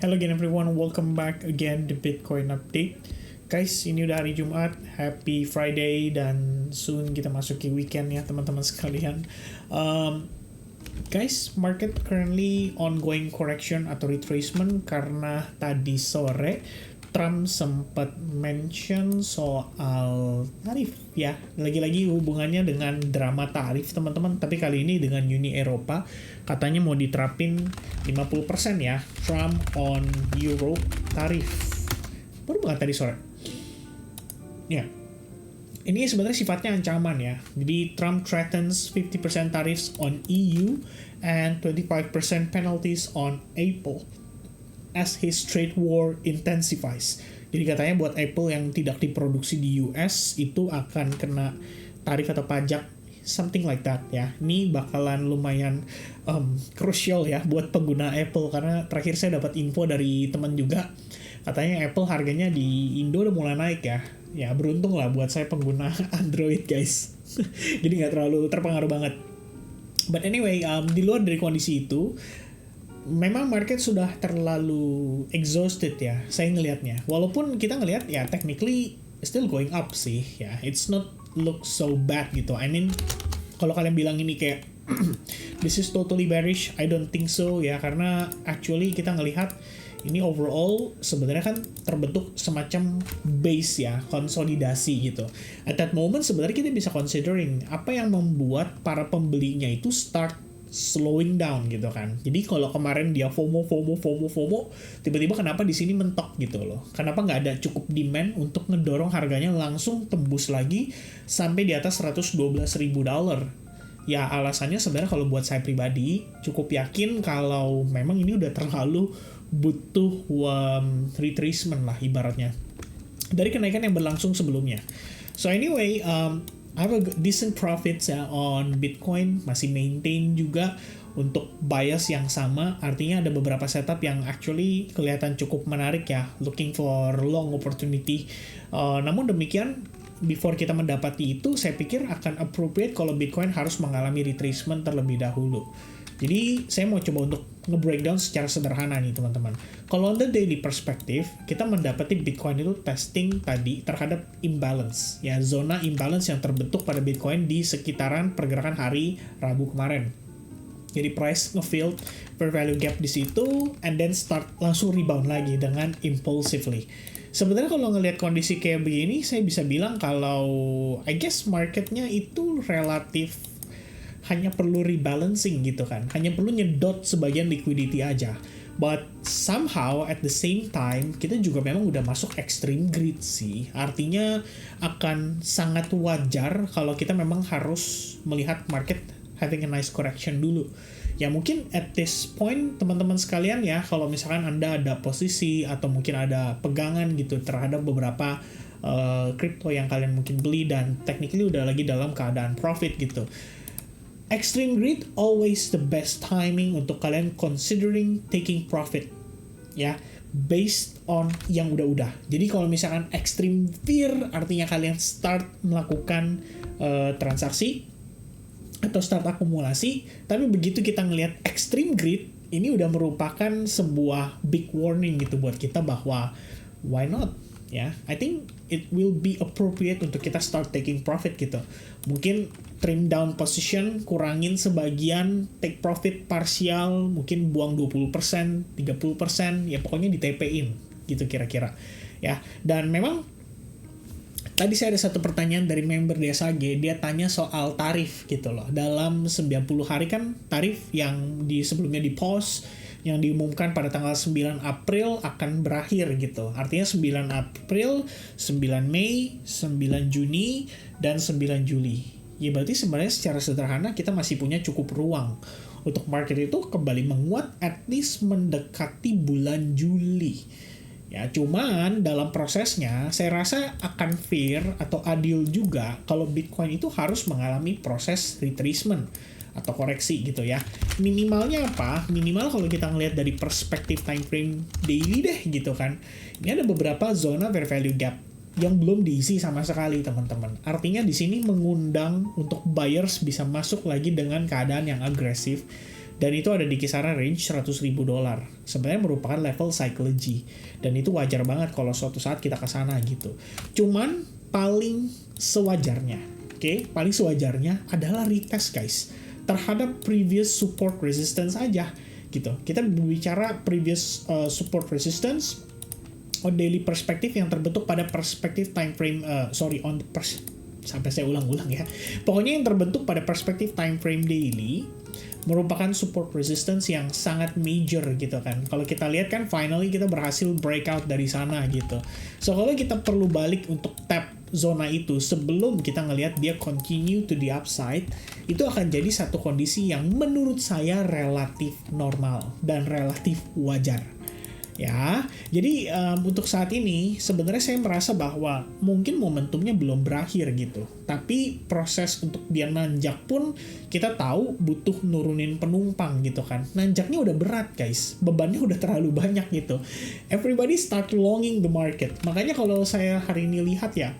Hello again everyone, welcome back again to Bitcoin Update. Guys, ini udah hari Jumat, happy Friday, dan soon kita masuki weekend ya teman-teman sekalian. Guys, market currently ongoing correction atau retracement karena tadi sore Trump sempat mention soal tarif ya. Lagi-lagi hubungannya dengan drama tarif teman-teman, tapi kali ini dengan Uni Eropa katanya mau diterapin 50% ya Trump on Euro tarif. Baru banget tadi sore. Ya. Ini sebenarnya sifatnya ancaman ya. Jadi Trump threatens 50% tariffs on EU and 25% penalties on Apple as his trade war intensifies. Jadi katanya buat Apple yang tidak diproduksi di US itu akan kena tarif atau pajak, something like that ya. Ini bakalan lumayan crucial ya buat pengguna Apple, karena terakhir saya dapat info dari teman juga, katanya Apple harganya di Indo udah mulai naik ya. Ya beruntung lah buat saya pengguna Android guys. Jadi nggak terlalu terpengaruh banget. But anyway, di luar dari kondisi itu, memang market sudah terlalu exhausted ya, saya ngelihatnya. Walaupun kita ngelihat ya technically still going up sih ya. It's not look so bad gitu. I mean, kalau kalian bilang ini kayak this is totally bearish, I don't think so ya. Karena actually kita ngelihat ini overall sebenarnya kan terbentuk semacam base ya, konsolidasi gitu. At that moment sebenarnya kita bisa considering apa yang membuat para pembelinya itu start slowing down gitu kan. Jadi kalau kemarin dia FOMO, tiba-tiba kenapa di sini mentok gitu loh. Kenapa nggak ada cukup demand untuk ngedorong harganya langsung tembus lagi sampai di atas $112.000. Ya alasannya sebenarnya kalau buat saya pribadi cukup yakin kalau memang ini udah terlalu butuh retracement lah ibaratnya dari kenaikan yang berlangsung sebelumnya. So anyway, I have a decent profits ya on Bitcoin, masih maintain juga untuk bias yang sama, artinya ada beberapa setup yang actually kelihatan cukup menarik ya, looking for long opportunity. Namun demikian, before kita mendapati itu, saya pikir akan appropriate kalau Bitcoin harus mengalami retracement terlebih dahulu. Jadi saya mau coba untuk nge-breakdown secara sederhana nih teman-teman. Kalau on the daily perspective, kita mendapati Bitcoin itu testing tadi terhadap imbalance. Ya, zona imbalance yang terbentuk pada Bitcoin di sekitaran pergerakan hari Rabu kemarin. Jadi price nge-filled fair value gap di situ, and then start langsung rebound lagi dengan impulsively. Sebenarnya kalau ngelihat kondisi kayak begini, saya bisa bilang kalau I guess marketnya itu relatif hanya perlu rebalancing gitu kan, hanya perlu nyedot sebagian liquidity aja. But somehow at the same time kita juga memang udah masuk extreme greed sih. Artinya akan sangat wajar kalau kita memang harus melihat market having a nice correction dulu. Ya mungkin at this point teman-teman sekalian ya, kalau misalkan Anda ada posisi atau mungkin ada pegangan gitu terhadap beberapa crypto yang kalian mungkin beli dan technically udah lagi dalam keadaan profit gitu, extreme greed always the best timing untuk kalian considering taking profit ya, based on yang udah-udah. Jadi kalau misalkan extreme fear artinya kalian start melakukan transaksi atau start akumulasi, tapi begitu kita ngelihat extreme greed, ini udah merupakan sebuah big warning gitu buat kita bahwa why not ya. I think it will be appropriate untuk kita start taking profit gitu. Mungkin trim down position, kurangin sebagian, take profit parsial, mungkin buang 20%, 30%, ya pokoknya di TP-in gitu kira-kira. Ya, dan memang tadi saya ada satu pertanyaan dari member DSAG, dia tanya soal tarif gitu loh. Dalam 90 hari kan tarif yang sebelumnya di pause, yang diumumkan pada tanggal 9 April akan berakhir gitu. Artinya 9 April, 9 Mei, 9 Juni, dan 9 Juli. Ya berarti sebenarnya secara sederhana kita masih punya cukup ruang untuk market itu kembali menguat at least mendekati bulan Juli. Ya cuman dalam prosesnya saya rasa akan fair atau adil juga kalau Bitcoin itu harus mengalami proses retracement atau koreksi gitu ya. Minimalnya apa? Minimal kalau kita ngelihat dari perspektif time frame daily deh gitu kan. Ini ada beberapa zona fair value gap yang belum diisi sama sekali teman-teman. Artinya di sini mengundang untuk buyers bisa masuk lagi dengan keadaan yang agresif dan itu ada di kisaran range $100.000. Sebenarnya merupakan level psychology, dan itu wajar banget kalau suatu saat kita ke sana gitu. Cuman paling sewajarnya, paling sewajarnya adalah retest guys terhadap previous support resistance aja gitu. Kita berbicara previous support resistance on daily perspective yang terbentuk pada perspektif time frame sampai saya ulang-ulang ya. Pokoknya yang terbentuk pada perspektif time frame daily merupakan support resistance yang sangat major gitu kan. Kalau kita lihat kan finally kita berhasil breakout dari sana gitu. So kalau kita perlu balik untuk tap zona itu sebelum kita ngelihat dia continue to the upside, itu akan jadi satu kondisi yang menurut saya relatif normal dan relatif wajar. Ya, jadi untuk saat ini sebenarnya saya merasa bahwa mungkin momentumnya belum berakhir gitu. Tapi proses untuk dia nanjak pun kita tahu butuh nurunin penumpang gitu kan. Nanjaknya udah berat guys, bebannya udah terlalu banyak gitu. Everybody start longing the market. Makanya kalau saya hari ini lihat ya,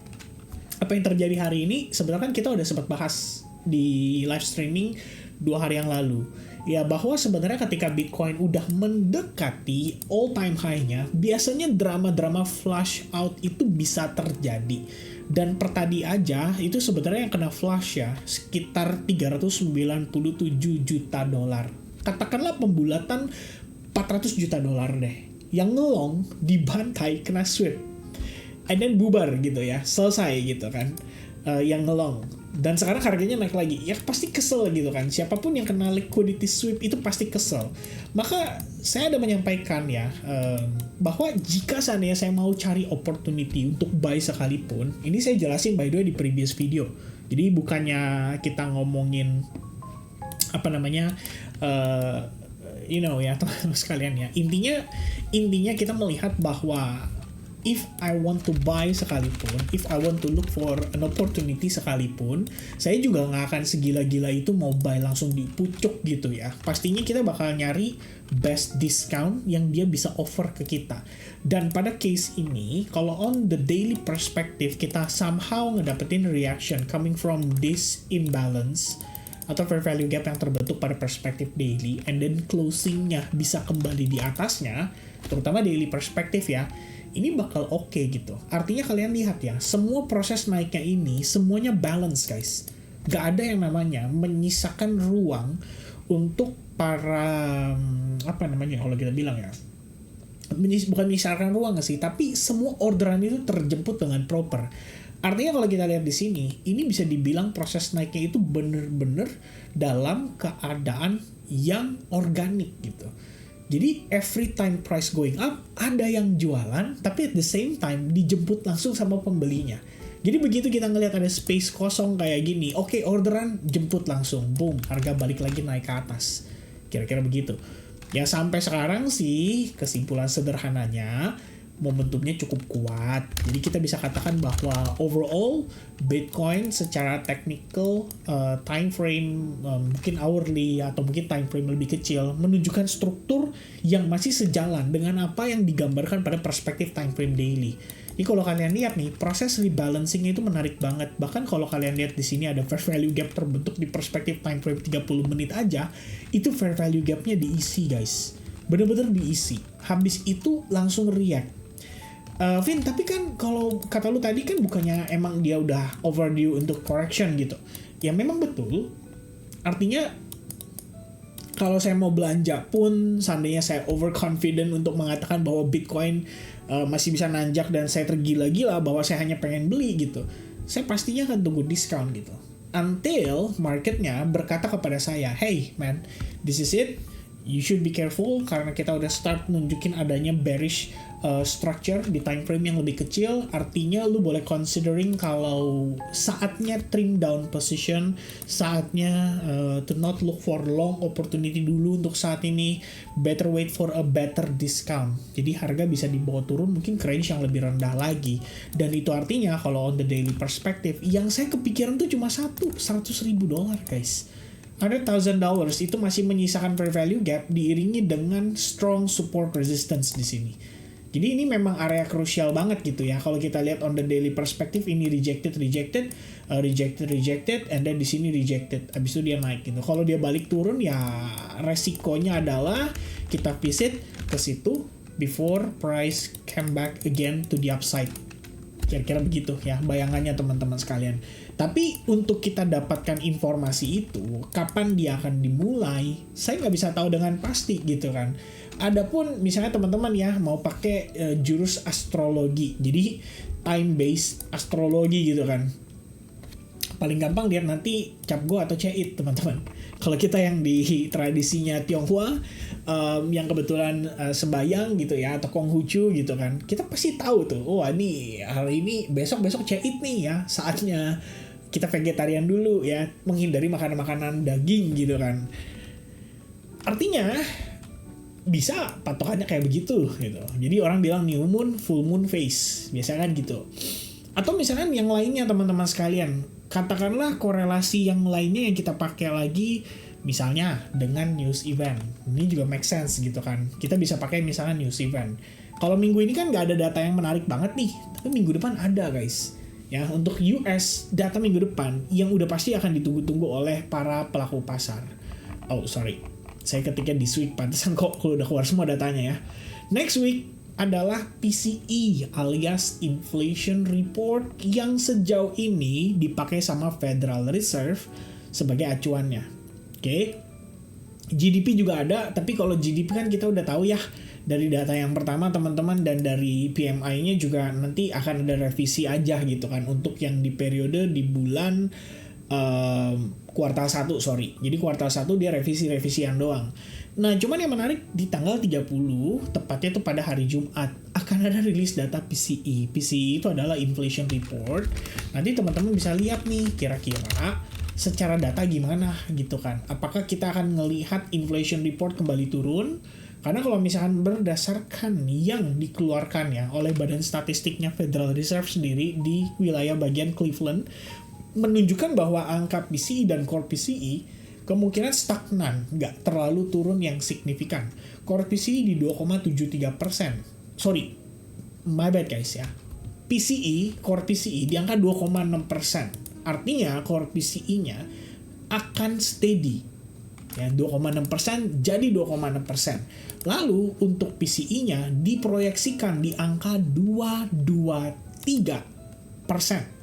apa yang terjadi hari ini sebenarnya kan kita udah sempat bahas di live streaming 2 hari yang lalu. Ya bahwa sebenarnya ketika Bitcoin udah mendekati all time high-nya, biasanya drama-drama flush out itu bisa terjadi. Dan per tadi aja itu sebenarnya yang kena flush ya, sekitar $397 juta. Katakanlah pembulatan $400 juta deh. Yang ngelong dibantai kena sweep. And then bubar gitu ya, selesai gitu kan. Yang ngelong. Dan sekarang harganya naik lagi, ya pasti kesel gitu kan. Siapapun yang kena liquidity sweep itu pasti kesel. Maka saya ada menyampaikan ya, bahwa jika seandainya saya mau cari opportunity untuk buy sekalipun, ini saya jelasin by the way di previous video. Jadi bukannya kita ngomongin apa namanya, ya teman-teman sekalian ya. Intinya kita melihat bahwa if I want to buy sekalipun, if I want to look for an opportunity sekalipun, saya juga nggak akan segila-gila itu mau buy langsung di pucuk gitu ya. Pastinya kita bakal nyari best discount yang dia bisa offer ke kita. Dan pada case ini, kalau on the daily perspective, kita somehow ngedapetin reaction coming from this imbalance atau fair value gap yang terbentuk pada perspektif daily, and then closingnya bisa kembali di atasnya, terutama daily perspektif ya, ini bakal oke gitu. Artinya kalian lihat ya, semua proses naiknya ini semuanya balance guys. Gak ada yang namanya menyisakan ruang untuk para kalau kita bilang ya, bukan menyisakan ruang sih, tapi semua orderan itu terjemput dengan proper. Artinya kalau kita lihat di sini, ini bisa dibilang proses naiknya itu bener-bener dalam keadaan yang organik gitu. Jadi every time price going up, ada yang jualan, tapi at the same time dijemput langsung sama pembelinya. Jadi begitu kita ngelihat ada space kosong kayak gini, oke, orderan jemput langsung, boom, harga balik lagi naik ke atas. Kira-kira begitu. Ya sampai sekarang sih kesimpulan sederhananya, momentumnya cukup kuat. Jadi kita bisa katakan bahwa overall Bitcoin secara technical time frame mungkin hourly atau mungkin time frame lebih kecil menunjukkan struktur yang masih sejalan dengan apa yang digambarkan pada perspektif time frame daily. Jadi kalau kalian lihat nih, proses rebalancing itu menarik banget. Bahkan kalau kalian lihat di sini ada fair value gap terbentuk di perspektif time frame 30 menit aja, itu fair value gapnya diisi guys. Bener-bener diisi. Habis itu langsung react. Vin, tapi kan kalau kata lu tadi kan bukannya emang dia udah overdue untuk correction gitu. Ya memang betul. Artinya kalau saya mau belanja pun, seandainya saya overconfident untuk mengatakan bahwa Bitcoin masih bisa nanjak dan saya tergila-gila bahwa saya hanya pengen beli gitu, saya pastinya akan tunggu diskon gitu. Until marketnya berkata kepada saya, hey man, this is it. You should be careful karena kita udah start nunjukin adanya bearish structure di time frame yang lebih kecil. Artinya lu boleh considering kalau saatnya trim down position, saatnya to not look for long opportunity dulu untuk saat ini, better wait for a better discount. Jadi harga bisa dibawa turun mungkin ke range yang lebih rendah lagi. Dan itu artinya kalau on the daily perspective, yang saya kepikiran tuh cuma $100,000 guys. $100,000 itu masih menyisakan fair value gap diiringi dengan strong support resistance di sini. Jadi ini memang area krusial banget gitu ya. Kalau kita lihat on the daily perspective, ini rejected, and then di sini rejected. Habis itu dia naik gitu. Kalau dia balik turun ya resikonya adalah kita visit ke situ before price came back again to the upside. Kira-kira begitu ya bayangannya teman-teman sekalian. Tapi untuk kita dapatkan informasi itu, kapan dia akan dimulai, saya nggak bisa tahu dengan pasti gitu kan. Adapun misalnya teman-teman ya mau pakai jurus astrologi, jadi time based astrologi gitu kan. Paling gampang lihat nanti Cap Go atau Ceit teman-teman. Kalau kita yang di tradisinya Tionghoa, yang kebetulan sembayang gitu ya, atau Konghucu gitu kan, kita pasti tahu tuh, oh ini hari ini besok Ceit nih ya, saatnya kita vegetarian dulu ya, menghindari makanan-makanan daging gitu kan. Artinya bisa patokannya kayak begitu gitu. Jadi orang bilang new moon, full moon phase, biasanya kan gitu. Atau misalkan yang lainnya teman-teman sekalian, katakanlah korelasi yang lainnya yang kita pakai lagi, misalnya dengan news event. Ini juga make sense gitu kan. Kita bisa pakai misalnya news event. Kalau minggu ini kan nggak ada data yang menarik banget nih, tapi minggu depan ada guys. Ya, untuk US, data minggu depan yang udah pasti akan ditunggu-tunggu oleh para pelaku pasar. Oh, sorry. Saya ketiknya this week, pantesan kok kalau udah keluar semua datanya ya. Next week adalah PCE alias Inflation Report yang sejauh ini dipakai sama Federal Reserve sebagai acuannya. Oke. GDP juga ada, tapi kalau GDP kan kita udah tahu ya dari data yang pertama teman-teman, dan dari PMI-nya juga nanti akan ada revisi aja gitu kan untuk yang di periode di bulan kuartal 1, sorry. Jadi kuartal 1 dia revisi-revisian doang. Nah, cuman yang menarik di tanggal 30, tepatnya itu pada hari Jumat, akan ada rilis data PCE. PCE itu adalah Inflation Report. Nanti teman-teman bisa lihat nih kira-kira secara data gimana gitu kan. Apakah kita akan ngelihat Inflation Report kembali turun? Karena kalau misalkan berdasarkan yang dikeluarkan ya oleh Badan Statistiknya Federal Reserve sendiri di wilayah bagian Cleveland, menunjukkan bahwa angka PCE dan core PCE kemungkinan stagnan, nggak terlalu turun yang signifikan. Core PCE di 2,73%. Sorry, my bad guys ya. PCE, core PCE di angka 2,6%. Artinya core PCE-nya akan steady. Ya, 2,6% jadi 2,6%. Lalu untuk PCE-nya diproyeksikan di angka 2,23%.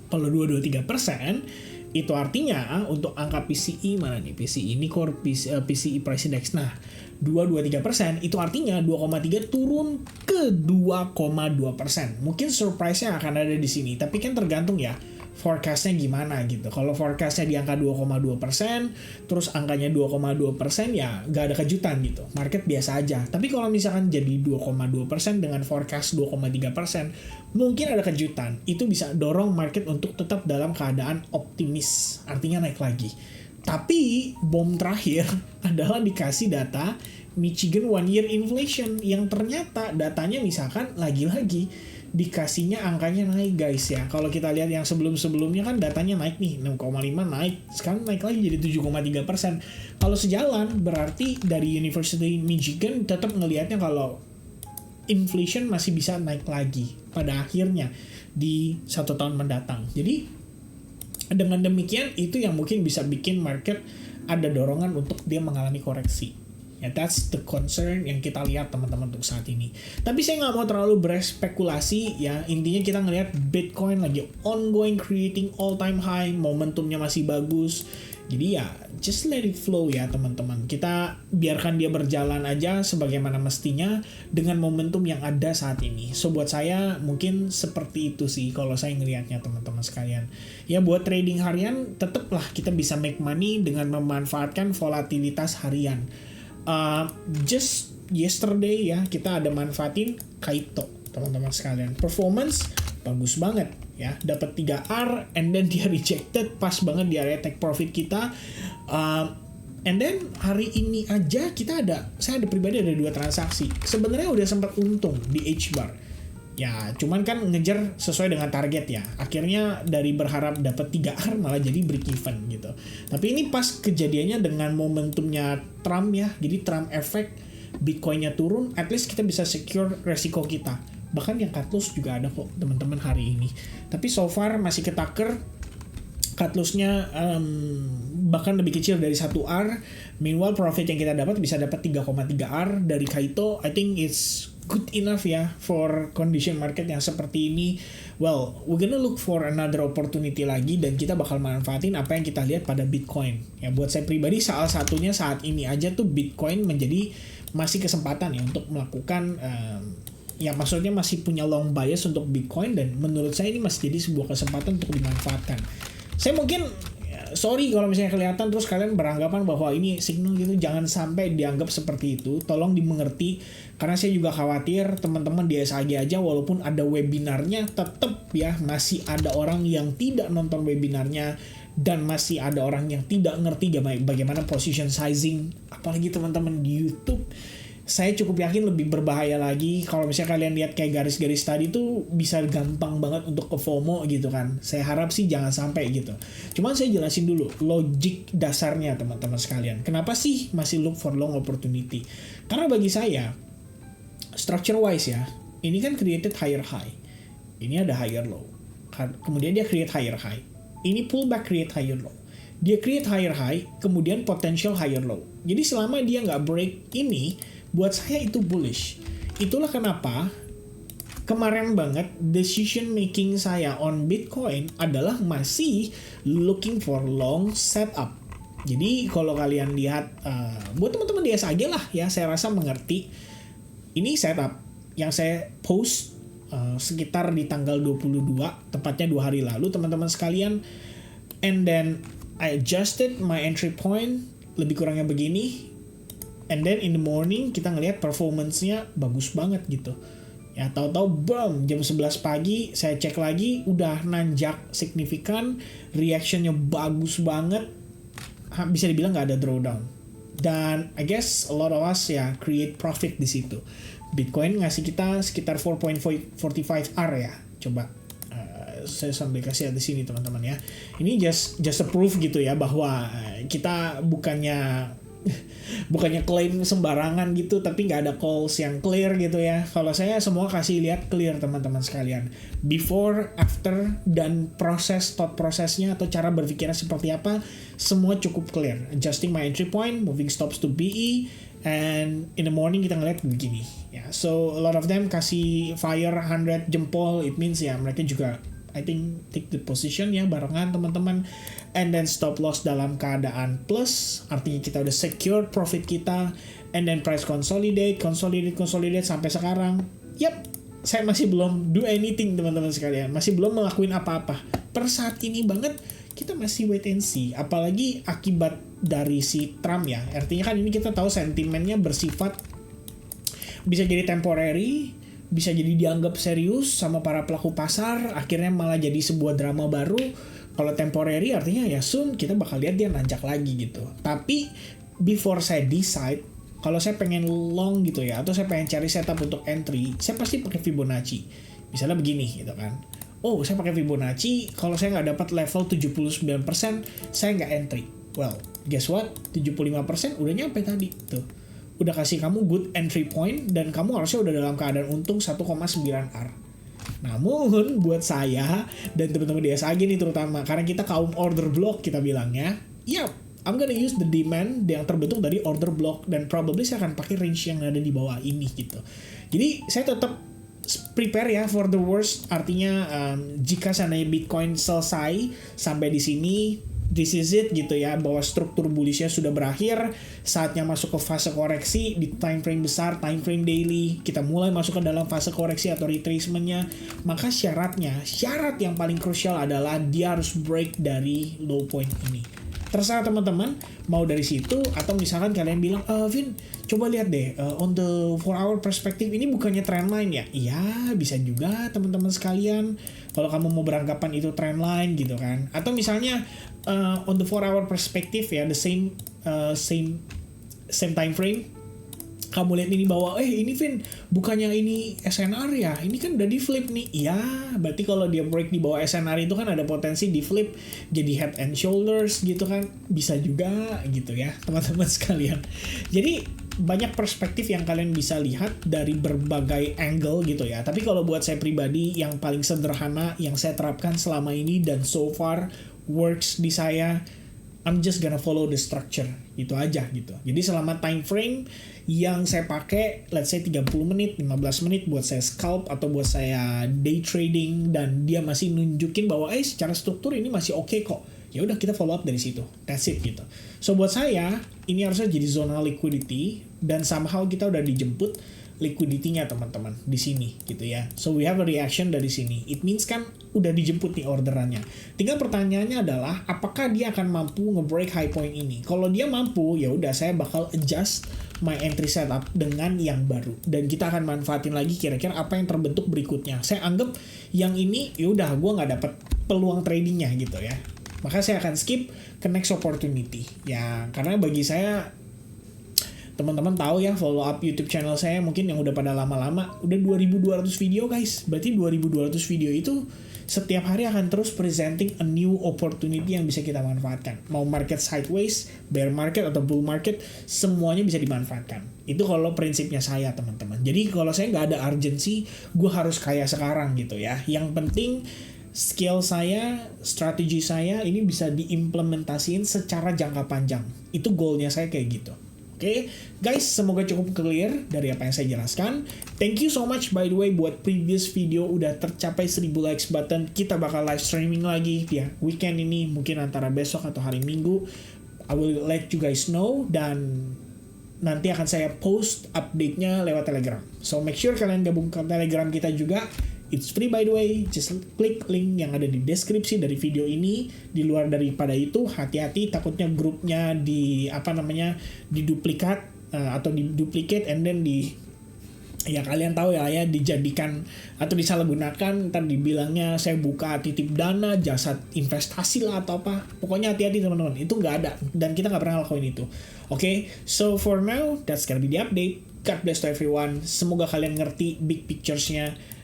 Kalau 2,23%, itu artinya untuk angka PCE, mana nih PCE, ini core PCE Price Index. Nah, 2,23% itu artinya 2,3 turun ke 2,2%. Mungkin surprise-nya akan ada di sini, tapi kan tergantung ya forecast-nya gimana gitu. Kalau forecast-nya di angka 2,2%, terus angkanya 2,2%, ya nggak ada kejutan gitu. Market biasa aja. Tapi kalau misalkan jadi 2,2% dengan forecast 2,3%, mungkin ada kejutan. Itu bisa dorong market untuk tetap dalam keadaan optimis. Artinya naik lagi. Tapi bom terakhir adalah dikasih data Michigan One Year Inflation yang ternyata datanya misalkan lagi-lagi dikasihnya angkanya naik guys ya. Kalau kita lihat yang sebelum-sebelumnya kan datanya naik nih, 6,5 naik, sekarang naik lagi jadi 7,3%. Kalau sejalan berarti dari University Michigan tetap ngelihatnya kalau inflation masih bisa naik lagi pada akhirnya di 1 tahun mendatang. Jadi dengan demikian itu yang mungkin bisa bikin market ada dorongan untuk dia mengalami koreksi. Ya, that's the concern yang kita lihat teman-teman untuk saat ini. Tapi saya nggak mau terlalu berspekulasi ya. Intinya kita ngelihat Bitcoin lagi ongoing creating all time high, momentumnya masih bagus. Jadi ya just let it flow ya teman-teman. Kita biarkan dia berjalan aja sebagaimana mestinya dengan momentum yang ada saat ini. So buat saya mungkin seperti itu sih kalau saya ngelihatnya teman-teman sekalian. Ya buat trading harian tetaplah kita bisa make money dengan memanfaatkan volatilitas harian. Just yesterday ya kita ada manfaatin Kaito teman-teman sekalian, performance bagus banget ya, dapat 3R and then dia rejected pas banget di area take profit kita, and then hari ini aja saya ada pribadi ada 2 transaksi sebenarnya udah sempat untung di H-bar ya, cuman kan ngejar sesuai dengan target ya, akhirnya dari berharap dapat 3R malah jadi break even gitu. Tapi ini pas kejadiannya dengan momentumnya Trump ya, jadi Trump effect Bitcoin-nya turun, at least kita bisa secure resiko kita. Bahkan yang cut loss juga ada kok teman-teman hari ini. Tapi so far masih ketaker, cut loss-nya bahkan lebih kecil dari 1R. Meanwhile profit yang kita dapat bisa dapat 3,3R dari Kaito. I think it's good enough ya for condition market yang seperti ini. Well, we're gonna look for another opportunity lagi dan kita bakal manfaatin apa yang kita lihat pada Bitcoin. Ya buat saya pribadi salah satunya saat ini aja tuh Bitcoin menjadi masih kesempatan ya untuk melakukan ya maksudnya masih punya long bias untuk Bitcoin, dan menurut saya ini masih jadi sebuah kesempatan untuk dimanfaatkan. Saya mungkin sorry kalau misalnya kelihatan terus kalian beranggapan bahwa ini signal gitu, jangan sampai dianggap seperti itu. Tolong dimengerti, karena saya juga khawatir teman-teman di SAG aja walaupun ada webinarnya tetap ya masih ada orang yang tidak nonton webinarnya dan masih ada orang yang tidak ngerti bagaimana position sizing, apalagi teman-teman di YouTube. Saya cukup yakin lebih berbahaya lagi kalau misalnya kalian lihat kayak garis-garis tadi tuh bisa gampang banget untuk ke FOMO gitu kan. Saya harap sih jangan sampai gitu. Cuman saya jelasin dulu logik dasarnya teman-teman sekalian. Kenapa sih masih look for long opportunity? Karena bagi saya structure wise ya, ini kan created higher high. Ini ada higher low. Kemudian dia create higher high. Ini pullback create higher low. Dia create higher high, kemudian potential higher low. Jadi selama dia nggak break ini, buat saya itu bullish. Itulah kenapa kemarin banget decision making saya on Bitcoin adalah masih looking for long setup. Jadi kalau kalian lihat, buat teman-teman di SAG lah ya, saya rasa mengerti. Ini setup yang saya post sekitar di tanggal 22, tepatnya 2 hari lalu teman-teman sekalian. And then I adjusted my entry point, lebih kurangnya begini. And then in the morning kita ngelihat performance-nya bagus banget gitu. Ya tahu-tahu boom, jam 11 pagi saya cek lagi udah nanjak signifikan, reaction-nya bagus banget. Bisa dibilang nggak ada drawdown. Dan I guess a lot of us ya create profit di situ. Bitcoin ngasih kita sekitar 4.45R ya. Coba saya sambil kasih di sini teman-teman ya. Ini just a proof gitu ya bahwa kita bukannya klaim sembarangan gitu, tapi nggak ada calls yang clear gitu ya. Kalau saya semua kasih lihat clear teman-teman sekalian, before, after, dan thought prosesnya atau cara berpikirnya seperti apa, semua cukup clear. Adjusting my entry point, moving stops to BE, and in the morning kita ngeliat begini ya. So a lot of them kasih fire 100 jempol, it means ya mereka juga I think take the position ya barengan teman-teman, and then stop loss dalam keadaan plus, artinya kita udah secure profit kita, and then price consolidate sampai sekarang. Yap, saya masih belum do anything teman-teman sekalian, masih belum ngelakuin apa-apa. Per saat ini banget kita masih wait and see, apalagi akibat dari si Trump ya. Artinya kan ini kita tahu sentimennya bersifat bisa jadi temporary, bisa jadi dianggap serius sama para pelaku pasar, akhirnya malah jadi sebuah drama baru. Kalau temporary artinya ya soon kita bakal lihat dia nanjak lagi gitu. Tapi before saya decide, kalau saya pengen long gitu ya, atau saya pengen cari setup untuk entry, saya pasti pakai Fibonacci. Misalnya begini gitu kan. Oh, saya pakai Fibonacci, kalau saya nggak dapat level 79%, saya nggak entry. Well, guess what? 75% udah nyampe tadi tuh. Udah kasih kamu good entry point, dan kamu harusnya udah dalam keadaan untung 1,9R. Namun buat saya dan teman-teman di SAG nih terutama, karena kita kaum order block kita bilangnya, I'm gonna use the demand yang terbentuk dari order block, dan probably saya akan pakai range yang ada di bawah ini gitu. Jadi saya tetap prepare ya for the worst, artinya jika seandainya Bitcoin selesai sampai di sini, this is it gitu ya, bahwa struktur bullishnya sudah berakhir, saatnya masuk ke fase koreksi di time frame besar, time frame daily, kita mulai masuk ke dalam fase koreksi atau retracementnya. Maka syarat yang paling krusial adalah dia harus break dari low point ini. Terserah teman-teman mau dari situ, atau misalkan kalian bilang, Vin, coba lihat deh on the 4-hour perspective ini bukannya trendline ya? Iya, bisa juga teman-teman sekalian kalau kamu mau beranggapan itu trendline gitu kan. Atau misalnya on the 4-hour perspective ya, the same time frame, kamu lihat ini bahwa ini Vin, bukannya ini SNR ya, ini kan udah di flip nih. Iya, berarti kalau dia break di bawah SNR itu kan ada potensi di flip jadi head and shoulders gitu kan, bisa juga gitu ya teman-teman sekalian. Jadi banyak perspektif yang kalian bisa lihat dari berbagai angle gitu ya. Tapi kalau buat saya pribadi, yang paling sederhana yang saya terapkan selama ini dan so far works di saya, I'm just gonna follow the structure. Itu aja gitu. Jadi selama time frame yang saya pakai, let's say 30 menit, 15 menit buat saya scalp atau buat saya day trading, dan dia masih nunjukin bahwa secara struktur ini masih oke kok. Ya udah, kita follow up dari situ. That's it gitu. So buat saya ini harusnya jadi zona liquidity, dan somehow kita udah dijemput liquidity-nya teman-teman di sini gitu ya. So we have a reaction dari sini. It means kan udah dijemput nih orderannya. Tinggal pertanyaannya adalah apakah dia akan mampu nge-break high point ini. Kalau dia mampu, ya udah saya bakal adjust my entry setup dengan yang baru, dan kita akan manfaatin lagi kira-kira apa yang terbentuk berikutnya. Saya anggap yang ini ya udah gue nggak dapet peluang tradingnya gitu ya. Maka saya akan skip ke next opportunity. Ya karena bagi saya, teman-teman tahu ya, follow up YouTube channel saya mungkin yang udah pada lama-lama, udah 2200 video guys. Berarti 2200 video itu setiap hari akan terus presenting a new opportunity yang bisa kita manfaatkan. Mau market sideways, bear market atau bull market, semuanya bisa dimanfaatkan. Itu kalau prinsipnya saya teman-teman. Jadi kalau saya nggak ada urgency, gue harus kaya sekarang gitu ya. Yang penting skill saya, strategi saya ini bisa diimplementasiin secara jangka panjang. Itu goalnya saya kayak gitu. Oke, guys, semoga cukup clear dari apa yang saya jelaskan. Thank you so much by the way buat previous video udah tercapai 1000 likes button. Kita bakal live streaming lagi ya weekend ini, mungkin antara besok atau hari Minggu. I will let you guys know, dan nanti akan saya post update-nya lewat Telegram. So make sure kalian gabung ke Telegram kita juga. It's free by the way, just klik link yang ada di deskripsi dari video ini. Di luar daripada itu, hati-hati takutnya grupnya diduplikat atau diduplicate and then ya kalian tahu ya dijadikan atau disalahgunakan, ntar dibilangnya saya buka titip dana, jasa investasi lah atau apa. Pokoknya hati-hati teman-teman, itu nggak ada dan kita nggak pernah lakuin itu. Oke, so for now that's gonna be the update. God bless to everyone. Semoga kalian ngerti big pictures-nya.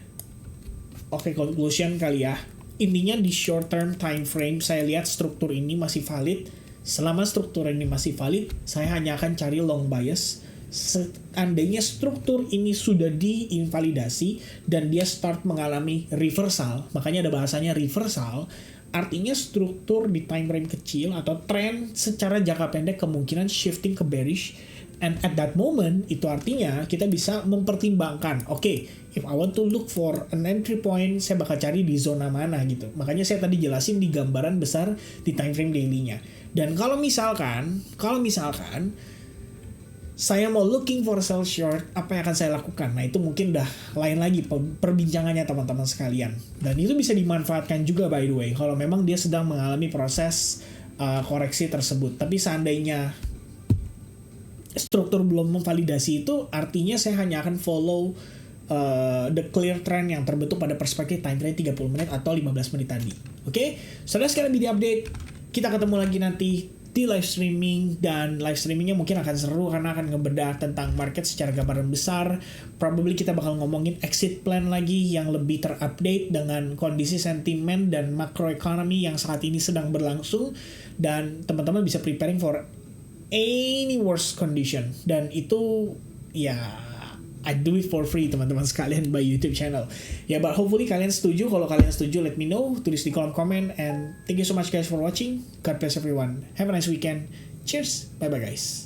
Oke, conclusion kali ya. Intinya di short term time frame saya lihat struktur ini masih valid. Selama struktur ini masih valid, saya hanya akan cari long bias. Seandainya struktur ini sudah diinvalidasi dan dia start mengalami reversal, makanya ada bahasanya reversal, artinya struktur di time frame kecil atau tren secara jangka pendek kemungkinan shifting ke bearish. And at that moment, itu artinya kita bisa mempertimbangkan, oke, if I want to look for an entry point, saya bakal cari di zona mana gitu. Makanya saya tadi jelasin di gambaran besar di time frame daily-nya. Dan kalau misalkan saya mau looking for sell short, apa yang akan saya lakukan? Nah itu mungkin udah lain lagi perbincangannya teman-teman sekalian. Dan itu bisa dimanfaatkan juga by the way, kalau memang dia sedang mengalami proses koreksi tersebut. Tapi seandainya struktur belum memvalidasi, itu artinya saya hanya akan follow the clear trend yang terbentuk pada perspektif time frame 30 menit atau 15 menit tadi. Oke? So that's gonna be the update. Kita ketemu lagi nanti di live streaming, dan live streamingnya mungkin akan seru karena akan ngebedah tentang market secara gambaran besar. Probably kita bakal ngomongin exit plan lagi yang lebih terupdate dengan kondisi sentimen dan macroeconomy yang saat ini sedang berlangsung, dan teman-teman bisa preparing for any worst condition. Dan itu ya I do it for free teman-teman sekalian by YouTube channel ya, but hopefully kalian setuju. Kalau kalian setuju, let me know, tulis di kolom komen. And thank you so much guys for watching. God bless everyone, have a nice weekend. Cheers, bye bye guys.